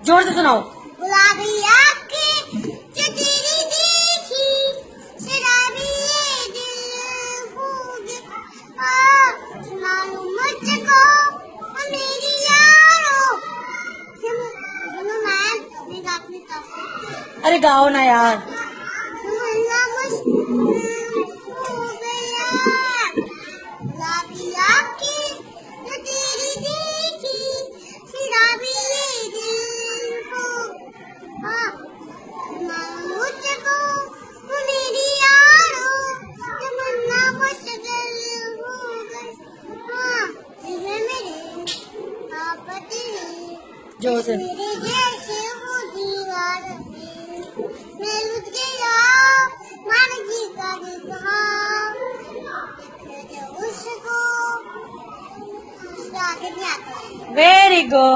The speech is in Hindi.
जोर से सुनाओ। गुलाबी आँखें जो तेरी देखी, शराबी ये दिल हो गया। सुना लो मुझको ओ मेरी यारो। सुनो मैम, मैं गाती हूँ। अरे गाओ ना यार। सुनना मुश्किल हो गया। गुलाबी आँखें जो तेरी देखी, शराबी ये दिल हो। सुना लो मुझको ओ मेरी यारो। तमन्ना मुश्किल हो गई। दिल है मेरे आप तेरे, जोर से। मेरे जैसे वो दीवार पे मैं लुट गया। मान जी का कहा उसको उसका आगे नहीं आता। Very good.